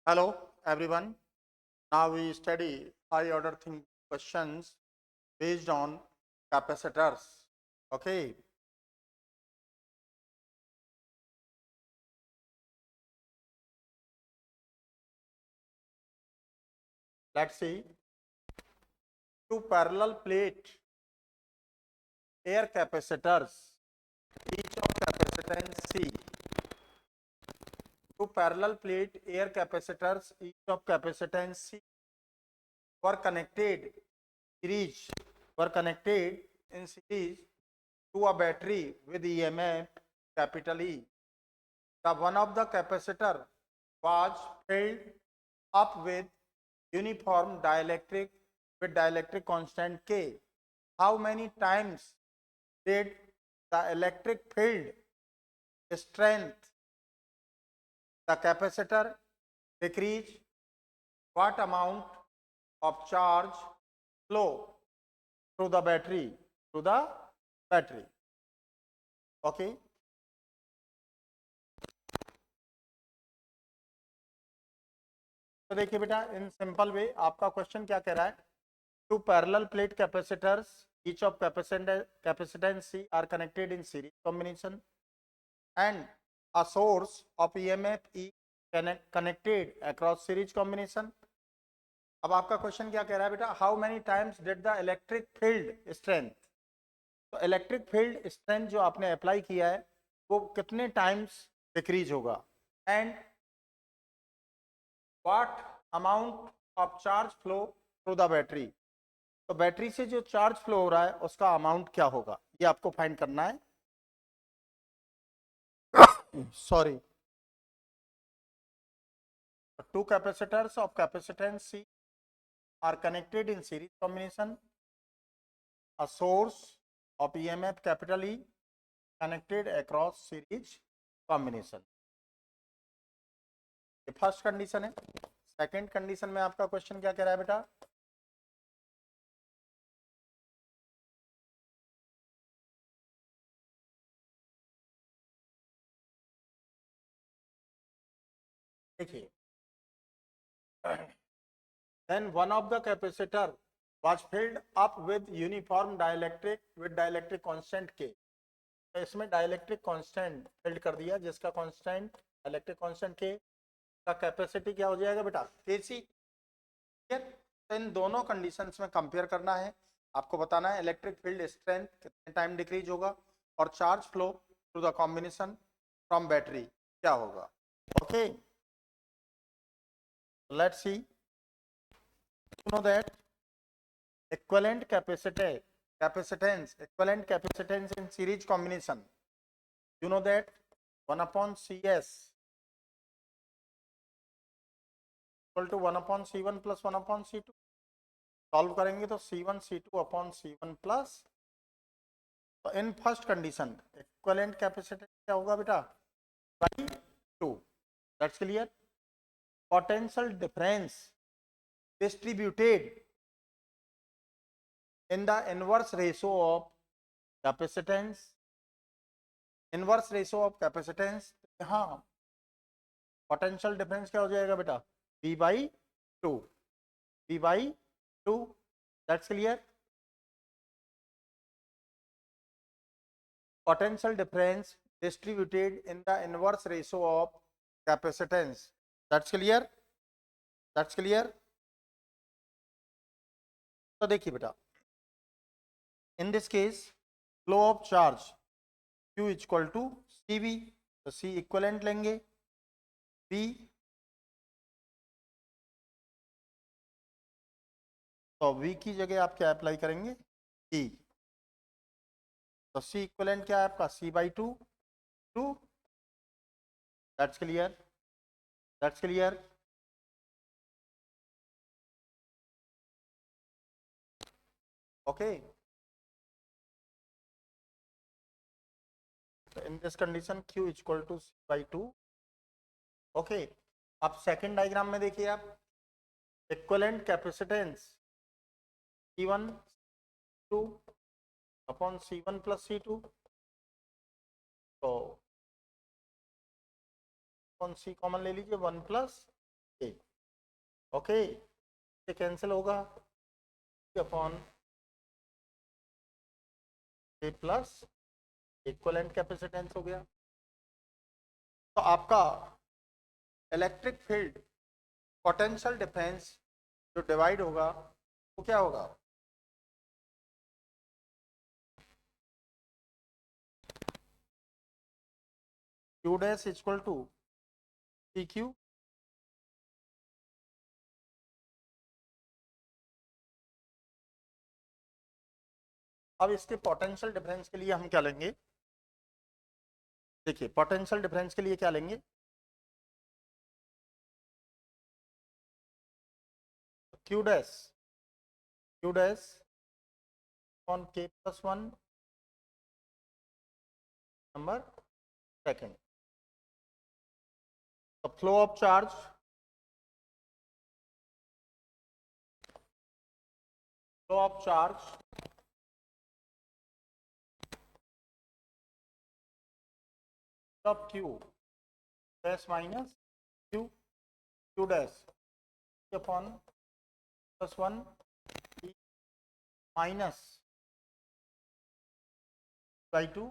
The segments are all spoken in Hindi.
Hello, everyone. Now we study high order questions based on capacitors. Okay. Let's see. Two parallel plate air capacitors, each of capacitance C. Two parallel plate air capacitors, each of capacitance C, were connected series were connected in series to a battery with EMF capital E. The one of the capacitor was filled up with uniform dielectric with dielectric constant K. How many times did the electric field strength the capacitor decrease? What amount of charge flow through the battery? Through the battery. Okay. तो देखिए बेटा, इन सिंपल वे आपका क्वेश्चन क्या कह रहा है? Two parallel plate capacitors, each of capacitance C are connected in series combination, and a source of EMF E connected across series combination. अब आपका क्वेश्चन क्या कह रहा है बेटा? How many times did the electric field strength? तो इलेक्ट्रिक फील्ड स्ट्रेंथ जो आपने अप्लाई किया है वो कितने टाइम्स डिक्रीज होगा, and what amount of charge flow through the battery? तो बैटरी से जो चार्ज फ्लो हो रहा है उसका अमाउंट क्या होगा, ये आपको फाइंड करना है. Sorry. Two capacitors of capacitance C are connected in series combination. A source of EMF capital E connected across series combination. ये फर्स्ट कंडीशन है. सेकंड कंडीशन में आपका क्वेश्चन क्या कह रहा है बेटा? देखिए, then one of the capacitor was filled up with uniform dielectric with dielectric constant K. तो इसमें डाइलेक्ट्रिक कांस्टेंट फिल्ड कर दिया जिसका कांस्टेंट इलेक्ट्रिक कांस्टेंट के का कैपेसिटी क्या हो जाएगा बेटा? केसी. तो इन दोनों कंडीशंस में कंपेयर करना है. आपको बताना है इलेक्ट्रिक फील्ड स्ट्रेंथ कितने टाइम डिक्रीज होगा और charge flow through the combination from battery क्या होगा. Okay, let's see. You know that equivalent capacitance in series combination, you know that 1 upon cs equal to 1 upon C1 plus 1 अपॉन C2. सॉल्व करेंगे तो C1 C2 upon C1 plus. तो in first condition equivalent capacitance क्या होगा बेटा? By 2. That's clear. Potential difference distributed in the inverse ratio of capacitance. Inverse ratio of capacitance, हाँ, पोटेंशियल डिफरेंस क्या हो जाएगा बेटा? V by 2. V by 2. That's clear. Potential difference distributed in the inverse ratio of capacitance. That's clear. That's clear. तो देखिए बेटा, in this case flow of charge Q is equal to CV. तो C equivalent लेंगे. B तो V की जगह आप क्या अप्लाई करेंगे? E. तो C equivalent क्या है आपका? C by 2. 2. That's clear. That's clear. Okay. So in this condition Q is equal to C by 2. Okay. अब सेकेंड डायग्राम में देखिए आप, equivalent capacitance C1 2 upon C1 plus C2. तो कौन सी कॉमन ले लीजिए, 1 प्लस के, ओके, ये कैंसिल होगा अपॉन के प्लस इक्विवेलेंट कैपेसिटेंस हो गया। तो आपका इलेक्ट्रिक फील्ड पोटेंशियल डिफरेंस जो डिवाइड होगा वो क्या होगा, Q dash equal to P Q अब इसके पोटेंशियल डिफरेंस के लिए हम क्या लेंगे, देखिए पोटेंशियल डिफरेंस के लिए क्या लेंगे, Q dash on K plus 1 number second. तो flow of charge, of Q dash minus Q dash upon plus 1 minus by 2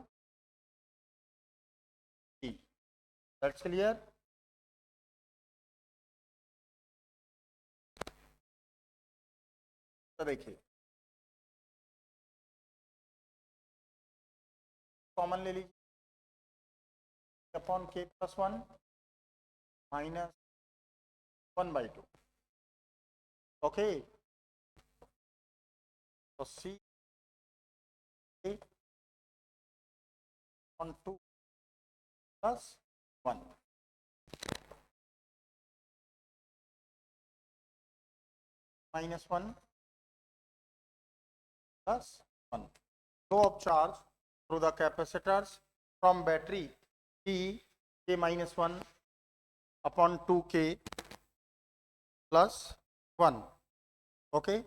E, that's clear. तो देखिए कॉमन ले लीजिए, upon K plus 1 minus 1/2, okay. तो C on 2 plus 1 minus 1 plus 1, flow of charge through the capacitors from battery P K minus 1 upon 2K plus 1, okay,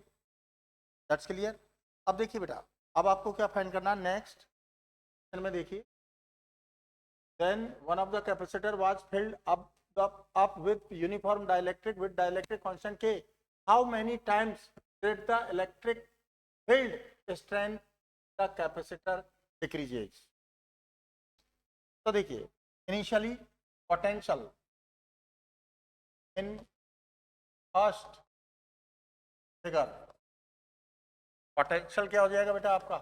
that's clear. अब देखिए बेटा, अब आपको क्या फाइंड करना है नेक्स्ट में, देखिए then one of the capacitor was filled up with uniform dielectric with dielectric constant K. How many times did the electric field strength the capacitor decreases? तो देखिए initially potential in first figure, potential क्या हो जाएगा बेटा आपका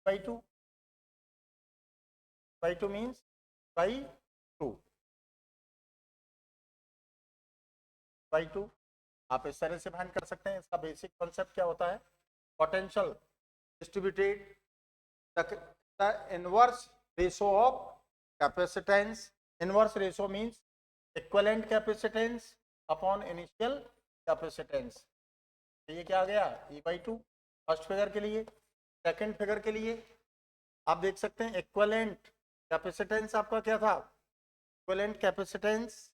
by two means by two, आप इस तरह से फाइंड कर सकते हैं। इसका बेसिक कॉन्सेप्ट क्या होता है, potential distributed the inverse ratio of capacitance, inverse ratio means equivalent capacitance upon initial capacitance. ये क्या आ गया E/2 फर्स्ट फिगर के लिए। सेकंड फिगर के लिए आप देख सकते हैं इक्विवेलेंट कैपेसिटेंस आपका क्या था, equivalent capacitance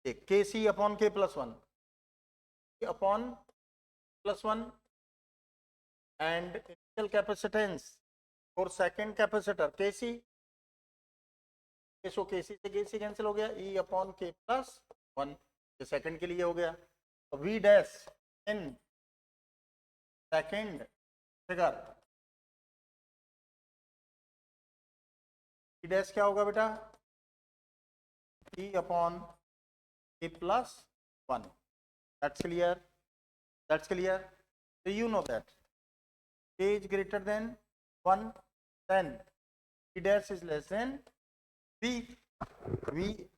KC upon K plus 1 upon plus 1 and initial capacitance for second capacitor KC, so KC से KC कैंसिल हो गया, E अपॉन K प्लस 1, ये सेकंड के लिए हो गया। तो V dash in second figure, V dash क्या होगा बेटा, E upon K plus 1, that's clear, so you know that K is greater than 1, then V dash is less than V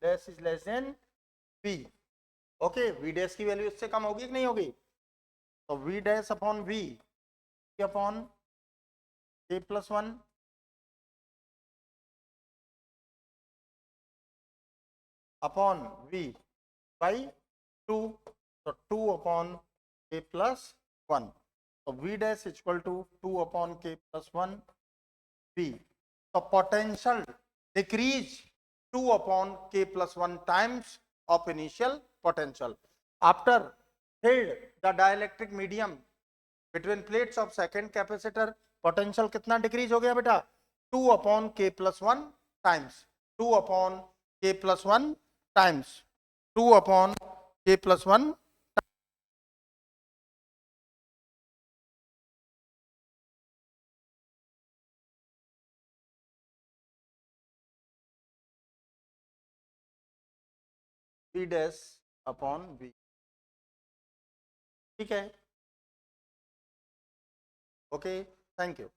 dash is less than V, okay, V dash की वैल्यू इससे कम होगी कि नहीं होगी, तो V dash upon V upon K plus 1 upon V by 2, so 2 upon K plus 1, so V dash is equal to 2 upon K plus 1 V, so potential decrease 2 upon K plus 1 times of initial potential after filled the dielectric medium between plates of second capacitor, potential कितना डिक्रीज हो गया बेटा, 2 upon K plus 1 times, 2 upon K plus 1 times, 2 upon k plus 1 b dash upon b। ठीक है, ओके, थैंक यू।